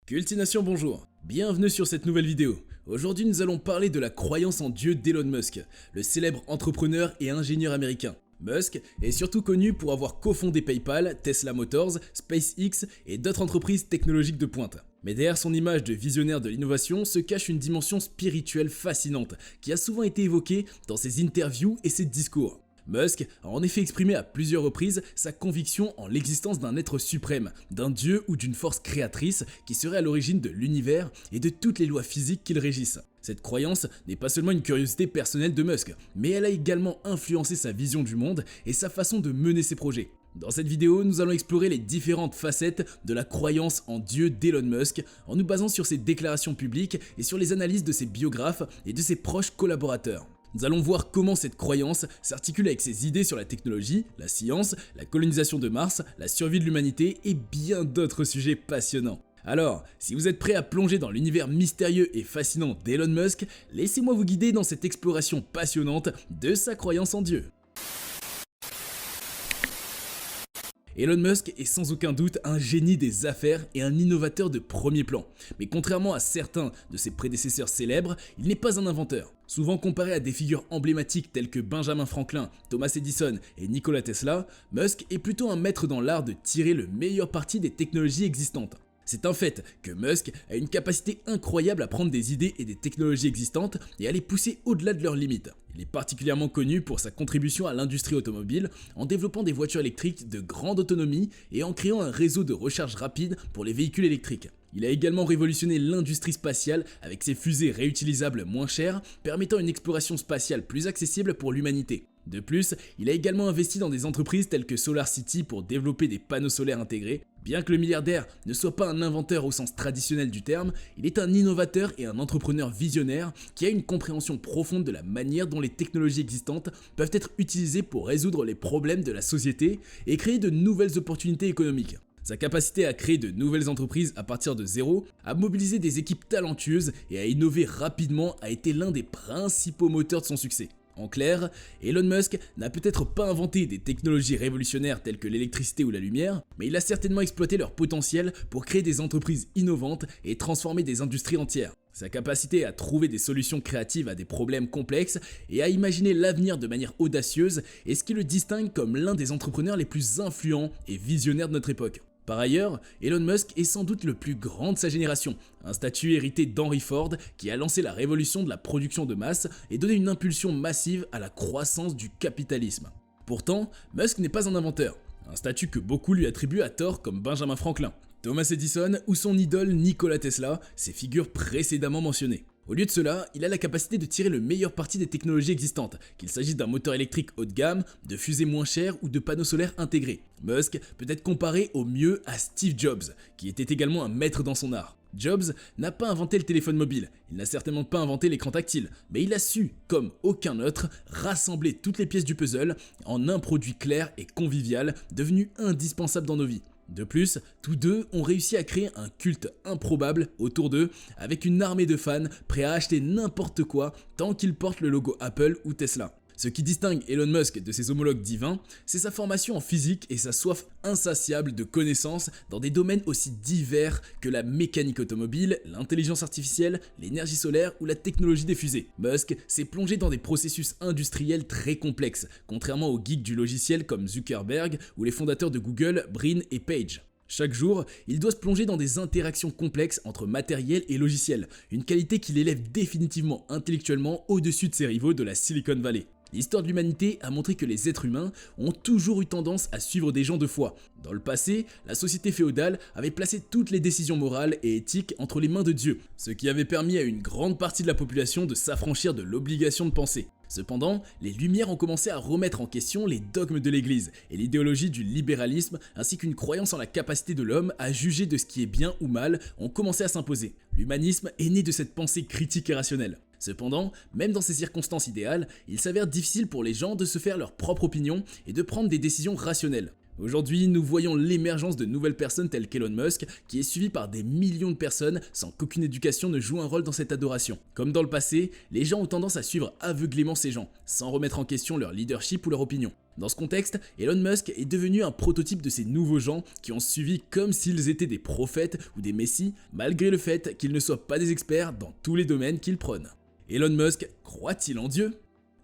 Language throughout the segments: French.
Cultination bonjour, bienvenue sur cette nouvelle vidéo. Aujourd'hui nous allons parler de la croyance en Dieu d'Elon Musk, le célèbre entrepreneur et ingénieur américain. Musk est surtout connu pour avoir cofondé PayPal, Tesla Motors, SpaceX et d'autres entreprises technologiques de pointe. Mais derrière son image de visionnaire de l'innovation se cache une dimension spirituelle fascinante qui a souvent été évoquée dans ses interviews et ses discours. Musk a en effet exprimé à plusieurs reprises sa conviction en l'existence d'un être suprême, d'un dieu ou d'une force créatrice qui serait à l'origine de l'univers et de toutes les lois physiques qui le régissent. Cette croyance n'est pas seulement une curiosité personnelle de Musk, mais elle a également influencé sa vision du monde et sa façon de mener ses projets. Dans cette vidéo, nous allons explorer les différentes facettes de la croyance en Dieu d'Elon Musk en nous basant sur ses déclarations publiques et sur les analyses de ses biographes et de ses proches collaborateurs. Nous allons voir comment cette croyance s'articule avec ses idées sur la technologie, la science, la colonisation de Mars, la survie de l'humanité et bien d'autres sujets passionnants. Alors, si vous êtes prêt à plonger dans l'univers mystérieux et fascinant d'Elon Musk, laissez-moi vous guider dans cette exploration passionnante de sa croyance en Dieu. Elon Musk est sans aucun doute un génie des affaires et un innovateur de premier plan. Mais contrairement à certains de ses prédécesseurs célèbres, il n'est pas un inventeur. Souvent comparé à des figures emblématiques telles que Benjamin Franklin, Thomas Edison et Nikola Tesla, Musk est plutôt un maître dans l'art de tirer le meilleur parti des technologies existantes. C'est un fait que Musk a une capacité incroyable à prendre des idées et des technologies existantes et à les pousser au-delà de leurs limites. Il est particulièrement connu pour sa contribution à l'industrie automobile en développant des voitures électriques de grande autonomie et en créant un réseau de recharge rapide pour les véhicules électriques. Il a également révolutionné l'industrie spatiale avec ses fusées réutilisables moins chères, permettant une exploration spatiale plus accessible pour l'humanité. De plus, il a également investi dans des entreprises telles que SolarCity pour développer des panneaux solaires intégrés. Bien que le milliardaire ne soit pas un inventeur au sens traditionnel du terme, il est un innovateur et un entrepreneur visionnaire qui a une compréhension profonde de la manière dont les technologies existantes peuvent être utilisées pour résoudre les problèmes de la société et créer de nouvelles opportunités économiques. Sa capacité à créer de nouvelles entreprises à partir de zéro, à mobiliser des équipes talentueuses et à innover rapidement a été l'un des principaux moteurs de son succès. En clair, Elon Musk n'a peut-être pas inventé des technologies révolutionnaires telles que l'électricité ou la lumière, mais il a certainement exploité leur potentiel pour créer des entreprises innovantes et transformer des industries entières. Sa capacité à trouver des solutions créatives à des problèmes complexes et à imaginer l'avenir de manière audacieuse est ce qui le distingue comme l'un des entrepreneurs les plus influents et visionnaires de notre époque. Par ailleurs, Elon Musk est sans doute le plus grand de sa génération, un statut hérité d'Henry Ford qui a lancé la révolution de la production de masse et donné une impulsion massive à la croissance du capitalisme. Pourtant, Musk n'est pas un inventeur, un statut que beaucoup lui attribuent à tort comme Benjamin Franklin, Thomas Edison ou son idole Nikola Tesla, ces figures précédemment mentionnées. Au lieu de cela, il a la capacité de tirer le meilleur parti des technologies existantes, qu'il s'agisse d'un moteur électrique haut de gamme, de fusées moins chères ou de panneaux solaires intégrés. Musk peut être comparé au mieux à Steve Jobs, qui était également un maître dans son art. Jobs n'a pas inventé le téléphone mobile, il n'a certainement pas inventé l'écran tactile, mais il a su, comme aucun autre, rassembler toutes les pièces du puzzle en un produit clair et convivial, devenu indispensable dans nos vies. De plus, tous deux ont réussi à créer un culte improbable autour d'eux, avec une armée de fans prêts à acheter n'importe quoi tant qu'ils portent le logo Apple ou Tesla. Ce qui distingue Elon Musk de ses homologues divins, c'est sa formation en physique et sa soif insatiable de connaissances dans des domaines aussi divers que la mécanique automobile, l'intelligence artificielle, l'énergie solaire ou la technologie des fusées. Musk s'est plongé dans des processus industriels très complexes, contrairement aux geeks du logiciel comme Zuckerberg ou les fondateurs de Google, Brin et Page. Chaque jour, il doit se plonger dans des interactions complexes entre matériel et logiciel, une qualité qui l'élève définitivement intellectuellement au-dessus de ses rivaux de la Silicon Valley. L'histoire de l'humanité a montré que les êtres humains ont toujours eu tendance à suivre des gens de foi. Dans le passé, la société féodale avait placé toutes les décisions morales et éthiques entre les mains de Dieu, ce qui avait permis à une grande partie de la population de s'affranchir de l'obligation de penser. Cependant, les Lumières ont commencé à remettre en question les dogmes de l'Église et l'idéologie du libéralisme ainsi qu'une croyance en la capacité de l'homme à juger de ce qui est bien ou mal ont commencé à s'imposer. L'humanisme est né de cette pensée critique et rationnelle. Cependant, même dans ces circonstances idéales, il s'avère difficile pour les gens de se faire leur propre opinion et de prendre des décisions rationnelles. Aujourd'hui, nous voyons l'émergence de nouvelles personnes telles qu'Elon Musk, qui est suivi par des millions de personnes sans qu'aucune éducation ne joue un rôle dans cette adoration. Comme dans le passé, les gens ont tendance à suivre aveuglément ces gens, sans remettre en question leur leadership ou leur opinion. Dans ce contexte, Elon Musk est devenu un prototype de ces nouveaux gens qui ont suivi comme s'ils étaient des prophètes ou des messies, malgré le fait qu'ils ne soient pas des experts dans tous les domaines qu'ils prônent. Elon Musk croit-il en Dieu ?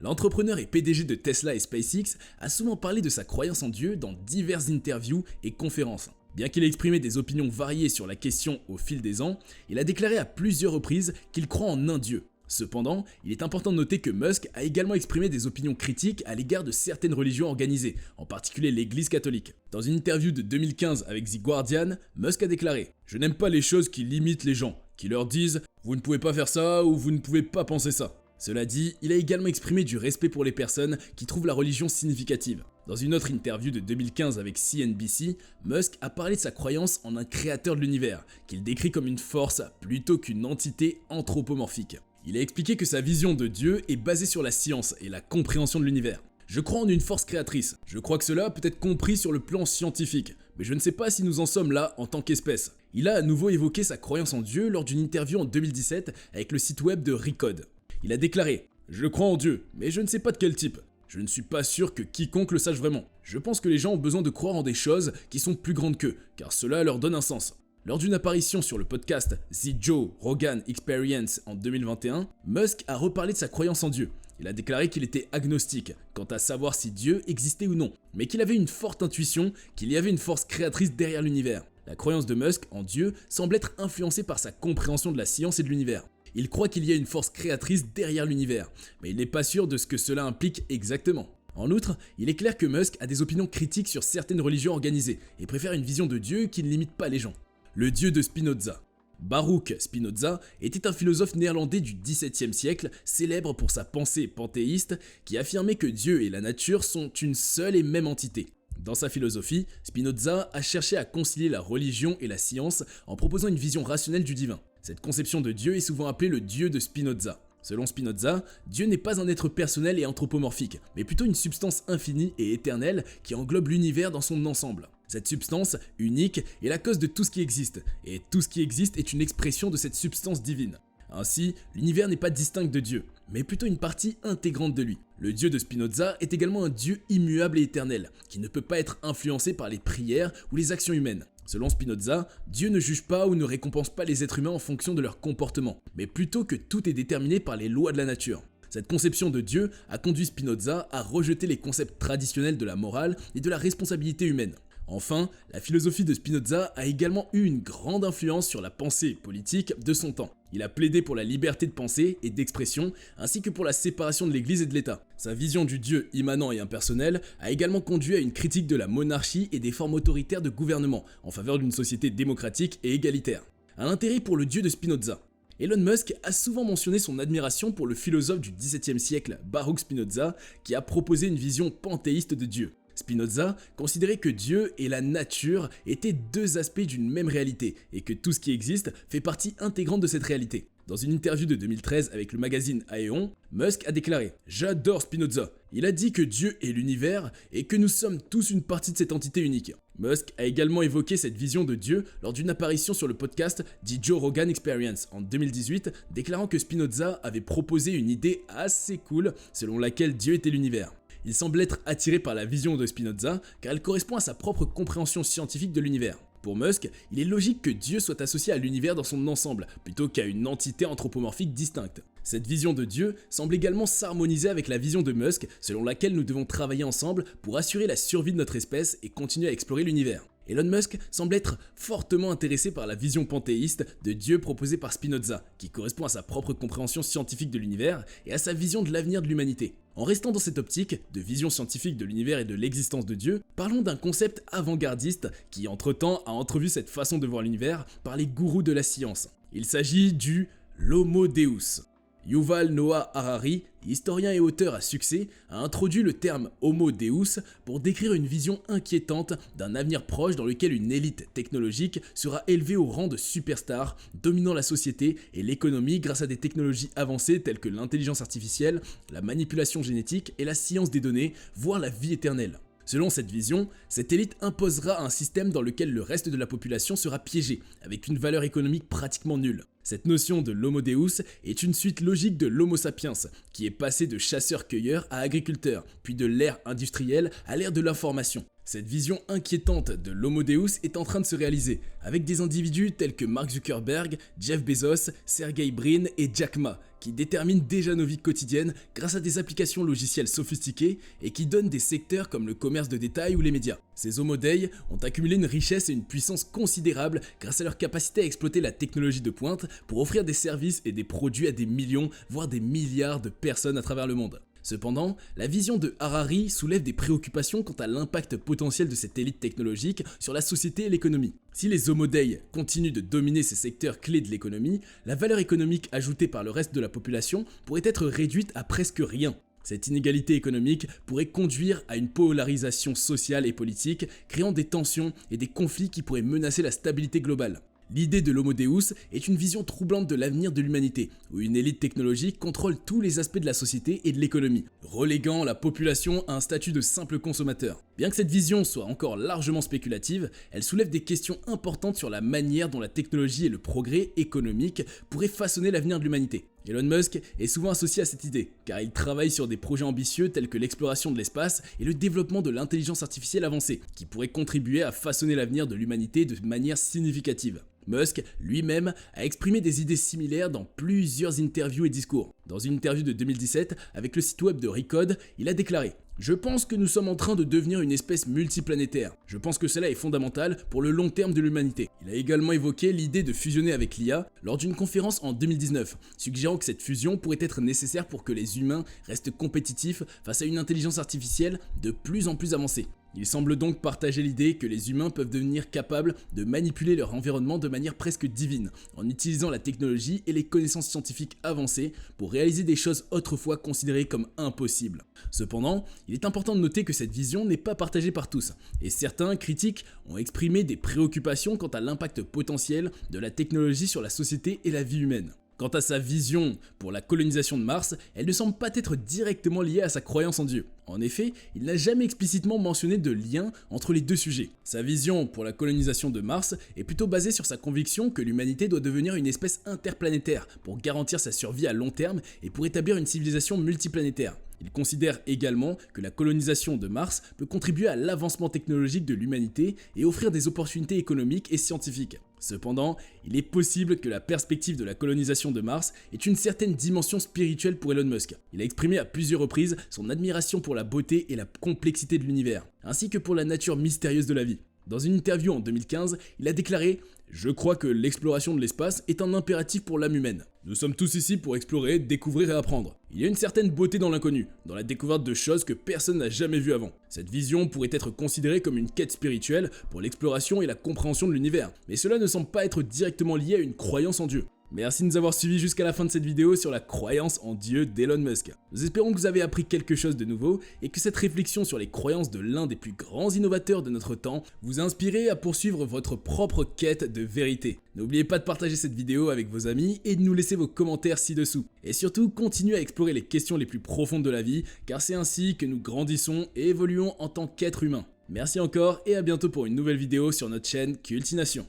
L'entrepreneur et PDG de Tesla et SpaceX a souvent parlé de sa croyance en Dieu dans diverses interviews et conférences. Bien qu'il ait exprimé des opinions variées sur la question au fil des ans, il a déclaré à plusieurs reprises qu'il croit en un Dieu. Cependant, il est important de noter que Musk a également exprimé des opinions critiques à l'égard de certaines religions organisées, en particulier l'Église catholique. Dans une interview de 2015 avec The Guardian, Musk a déclaré « Je n'aime pas les choses qui limitent les gens, qui leur disent « vous ne pouvez pas faire ça » ou « vous ne pouvez pas penser ça ». Cela dit, il a également exprimé du respect pour les personnes qui trouvent la religion significative. Dans une autre interview de 2015 avec CNBC, Musk a parlé de sa croyance en un créateur de l'univers, qu'il décrit comme une force plutôt qu'une entité anthropomorphique. Il a expliqué que sa vision de Dieu est basée sur la science et la compréhension de l'univers. Je crois en une force créatrice. Je crois que cela peut être compris sur le plan scientifique, mais je ne sais pas si nous en sommes là en tant qu'espèce. Il a à nouveau évoqué sa croyance en Dieu lors d'une interview en 2017 avec le site web de Recode. Il a déclaré « Je crois en Dieu, mais je ne sais pas de quel type. Je ne suis pas sûr que quiconque le sache vraiment. Je pense que les gens ont besoin de croire en des choses qui sont plus grandes qu'eux, car cela leur donne un sens. » Lors d'une apparition sur le podcast The Joe Rogan Experience en 2021, Musk a reparlé de sa croyance en Dieu. Il a déclaré qu'il était agnostique quant à savoir si Dieu existait ou non, mais qu'il avait une forte intuition qu'il y avait une force créatrice derrière l'univers. La croyance de Musk en Dieu semble être influencée par sa compréhension de la science et de l'univers. Il croit qu'il y a une force créatrice derrière l'univers, mais il n'est pas sûr de ce que cela implique exactement. En outre, il est clair que Musk a des opinions critiques sur certaines religions organisées et préfère une vision de Dieu qui ne limite pas les gens. Le dieu de Spinoza. Baruch Spinoza était un philosophe néerlandais du XVIIe siècle, célèbre pour sa pensée panthéiste, qui affirmait que Dieu et la nature sont une seule et même entité. Dans sa philosophie, Spinoza a cherché à concilier la religion et la science en proposant une vision rationnelle du divin. Cette conception de Dieu est souvent appelée le Dieu de Spinoza. Selon Spinoza, Dieu n'est pas un être personnel et anthropomorphique, mais plutôt une substance infinie et éternelle qui englobe l'univers dans son ensemble. Cette substance, unique, est la cause de tout ce qui existe, et tout ce qui existe est une expression de cette substance divine. Ainsi, l'univers n'est pas distinct de Dieu, mais plutôt une partie intégrante de lui. Le Dieu de Spinoza est également un Dieu immuable et éternel, qui ne peut pas être influencé par les prières ou les actions humaines. Selon Spinoza, Dieu ne juge pas ou ne récompense pas les êtres humains en fonction de leur comportement, mais plutôt que tout est déterminé par les lois de la nature. Cette conception de Dieu a conduit Spinoza à rejeter les concepts traditionnels de la morale et de la responsabilité humaine. Enfin, la philosophie de Spinoza a également eu une grande influence sur la pensée politique de son temps. Il a plaidé pour la liberté de pensée et d'expression, ainsi que pour la séparation de l'Église et de l'État. Sa vision du Dieu immanent et impersonnel a également conduit à une critique de la monarchie et des formes autoritaires de gouvernement, en faveur d'une société démocratique et égalitaire. Un intérêt pour le Dieu de Spinoza. Elon Musk a souvent mentionné son admiration pour le philosophe du XVIIe siècle Baruch Spinoza, qui a proposé une vision panthéiste de Dieu. Spinoza considérait que Dieu et la nature étaient deux aspects d'une même réalité et que tout ce qui existe fait partie intégrante de cette réalité. Dans une interview de 2013 avec le magazine Aeon, Musk a déclaré « J'adore Spinoza. Il a dit que Dieu est l'univers et que nous sommes tous une partie de cette entité unique. » Musk a également évoqué cette vision de Dieu lors d'une apparition sur le podcast The Joe Rogan Experience en 2018, déclarant que Spinoza avait proposé une idée assez cool selon laquelle Dieu était l'univers. Il semble être attiré par la vision de Spinoza car elle correspond à sa propre compréhension scientifique de l'univers. Pour Musk, il est logique que Dieu soit associé à l'univers dans son ensemble, plutôt qu'à une entité anthropomorphique distincte. Cette vision de Dieu semble également s'harmoniser avec la vision de Musk, selon laquelle nous devons travailler ensemble pour assurer la survie de notre espèce et continuer à explorer l'univers. Elon Musk semble être fortement intéressé par la vision panthéiste de Dieu proposée par Spinoza, qui correspond à sa propre compréhension scientifique de l'univers et à sa vision de l'avenir de l'humanité. En restant dans cette optique de vision scientifique de l'univers et de l'existence de Dieu, parlons d'un concept avant-gardiste qui entre-temps a entrevu cette façon de voir l'univers par les gourous de la science. Il s'agit du l'Homo Deus. Yuval Noah Harari, historien et auteur à succès, a introduit le terme Homo Deus pour décrire une vision inquiétante d'un avenir proche dans lequel une élite technologique sera élevée au rang de superstar, dominant la société et l'économie grâce à des technologies avancées telles que l'intelligence artificielle, la manipulation génétique et la science des données, voire la vie éternelle. Selon cette vision, cette élite imposera un système dans lequel le reste de la population sera piégé, avec une valeur économique pratiquement nulle. Cette notion de l'homo deus est une suite logique de l'homo sapiens, qui est passé de chasseur-cueilleur à agriculteur, puis de l'ère industrielle à l'ère de l'information. Cette vision inquiétante de l'homo deus est en train de se réaliser, avec des individus tels que Mark Zuckerberg, Jeff Bezos, Sergey Brin et Jack Ma, qui déterminent déjà nos vies quotidiennes grâce à des applications logicielles sophistiquées et qui donnent des secteurs comme le commerce de détail ou les médias. Ces Homo Dei ont accumulé une richesse et une puissance considérables grâce à leur capacité à exploiter la technologie de pointe pour offrir des services et des produits à des millions, voire des milliards de personnes à travers le monde. Cependant, la vision de Harari soulève des préoccupations quant à l'impact potentiel de cette élite technologique sur la société et l'économie. Si les Homo Dei continuent de dominer ces secteurs clés de l'économie, la valeur économique ajoutée par le reste de la population pourrait être réduite à presque rien. Cette inégalité économique pourrait conduire à une polarisation sociale et politique, créant des tensions et des conflits qui pourraient menacer la stabilité globale. L'idée de l'Homo Deus est une vision troublante de l'avenir de l'humanité, où une élite technologique contrôle tous les aspects de la société et de l'économie, reléguant la population à un statut de simple consommateur. Bien que cette vision soit encore largement spéculative, elle soulève des questions importantes sur la manière dont la technologie et le progrès économique pourraient façonner l'avenir de l'humanité. Elon Musk est souvent associé à cette idée, car il travaille sur des projets ambitieux tels que l'exploration de l'espace et le développement de l'intelligence artificielle avancée, qui pourraient contribuer à façonner l'avenir de l'humanité de manière significative. Musk, lui-même, a exprimé des idées similaires dans plusieurs interviews et discours. Dans une interview de 2017 avec le site web de Recode, il a déclaré « Je pense que nous sommes en train de devenir une espèce multiplanétaire. Je pense que cela est fondamental pour le long terme de l'humanité. » Il a également évoqué l'idée de fusionner avec l'IA lors d'une conférence en 2019, suggérant que cette fusion pourrait être nécessaire pour que les humains restent compétitifs face à une intelligence artificielle de plus en plus avancée. Il semble donc partager l'idée que les humains peuvent devenir capables de manipuler leur environnement de manière presque divine, en utilisant la technologie et les connaissances scientifiques avancées pour réaliser des choses autrefois considérées comme impossibles. Cependant, il est important de noter que cette vision n'est pas partagée par tous, et certains critiques ont exprimé des préoccupations quant à l'impact potentiel de la technologie sur la société et la vie humaine. Quant à sa vision pour la colonisation de Mars, elle ne semble pas être directement liée à sa croyance en Dieu. En effet, il n'a jamais explicitement mentionné de lien entre les deux sujets. Sa vision pour la colonisation de Mars est plutôt basée sur sa conviction que l'humanité doit devenir une espèce interplanétaire pour garantir sa survie à long terme et pour établir une civilisation multiplanétaire. Il considère également que la colonisation de Mars peut contribuer à l'avancement technologique de l'humanité et offrir des opportunités économiques et scientifiques. Cependant, il est possible que la perspective de la colonisation de Mars ait une certaine dimension spirituelle pour Elon Musk. Il a exprimé à plusieurs reprises son admiration pour la beauté et la complexité de l'univers, ainsi que pour la nature mystérieuse de la vie. Dans une interview en 2015, il a déclaré « Je crois que l'exploration de l'espace est un impératif pour l'âme humaine. Nous sommes tous ici pour explorer, découvrir et apprendre. Il y a une certaine beauté dans l'inconnu, dans la découverte de choses que personne n'a jamais vues avant. Cette vision pourrait être considérée comme une quête spirituelle pour l'exploration et la compréhension de l'univers, mais cela ne semble pas être directement lié à une croyance en Dieu. » Merci de nous avoir suivis jusqu'à la fin de cette vidéo sur la croyance en Dieu d'Elon Musk. Nous espérons que vous avez appris quelque chose de nouveau et que cette réflexion sur les croyances de l'un des plus grands innovateurs de notre temps vous a inspiré à poursuivre votre propre quête de vérité. N'oubliez pas de partager cette vidéo avec vos amis et de nous laisser vos commentaires ci-dessous. Et surtout, continuez à explorer les questions les plus profondes de la vie, car c'est ainsi que nous grandissons et évoluons en tant qu'êtres humains. Merci encore et à bientôt pour une nouvelle vidéo sur notre chaîne Cultination.